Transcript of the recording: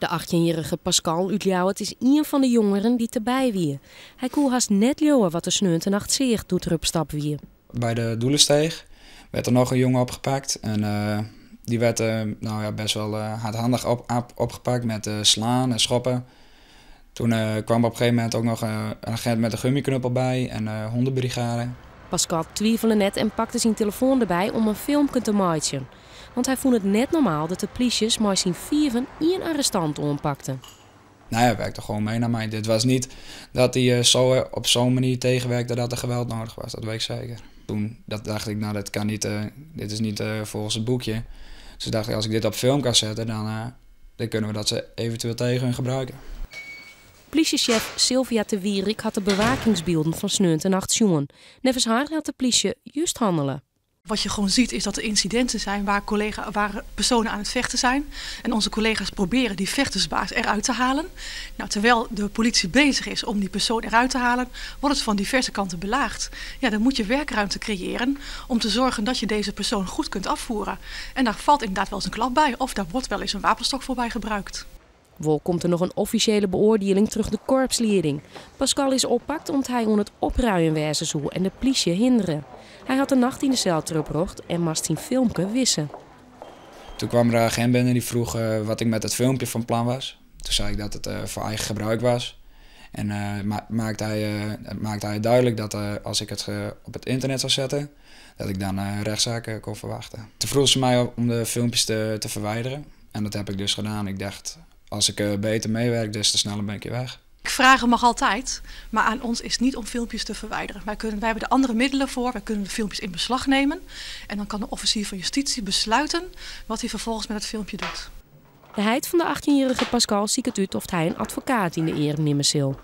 De 18-jarige Pascal uit Ljouwert is een van de jongeren die erbij wie. Hij kon haast net leeuwen wat de sneuwentenacht zeer toen er op stap wie. Bij de Doelensteeg werd er nog een jongen opgepakt. En die werd best wel hardhandig opgepakt met slaan en schoppen. Toen kwam op een gegeven moment ook nog een agent met een gummiknuppel bij en hondenbrigade. Pascal twijfelde net en pakte zijn telefoon erbij om een filmpje te maken. Want hij vond het net normaal dat de politie maar zijn vieven één arrestant ompakte. Nou, hij werkte gewoon mee naar mij. Dit was niet dat hij op zo'n manier tegenwerkte dat er geweld nodig was. Dat weet ik zeker. Toen dacht ik, nou dat kan niet, dit is niet volgens het boekje. Dus dacht ik, als ik dit op film kan zetten, dan kunnen we dat ze eventueel tegen hun gebruiken. Politiechef Sylvia de Wierik had de bewakingsbeelden van sneuwentenacht zien. Nevens haar had de politie juist handelen. Wat je gewoon ziet is dat er incidenten zijn waar personen aan het vechten zijn. En onze collega's proberen die vechtersbaas eruit te halen. Nou, terwijl de politie bezig is om die persoon eruit te halen, wordt het van diverse kanten belaagd. Ja, dan moet je werkruimte creëren om te zorgen dat je deze persoon goed kunt afvoeren. En daar valt inderdaad wel eens een klap bij of daar wordt wel eens een wapenstok voorbij gebruikt. Wel komt er nog een officiële beoordeling terug de korpsleiding. Pascal is oppakt omdat hij om het opruien wezen zou en de politie hinderen. Hij had de nacht in de cel teruggebracht en moest zijn filmpje wissen. Toen kwam er een agent binnen die vroeg wat ik met het filmpje van plan was. Toen zei ik dat het voor eigen gebruik was. En maakte hij duidelijk dat als ik het op het internet zou zetten, dat ik dan rechtszaken kon verwachten. Toen vroeg ze mij om de filmpjes te verwijderen. En dat heb ik dus gedaan. Ik dacht, als ik beter meewerk, des te sneller ben ik hier weg. Vragen mag altijd, maar aan ons is niet om filmpjes te verwijderen. Wij hebben er andere middelen voor. Wij kunnen de filmpjes in beslag nemen. En dan kan de officier van justitie besluiten wat hij vervolgens met het filmpje doet. De heid van de 18-jarige Pascal ziet het uit of hij een advocaat in de eer nemen zal.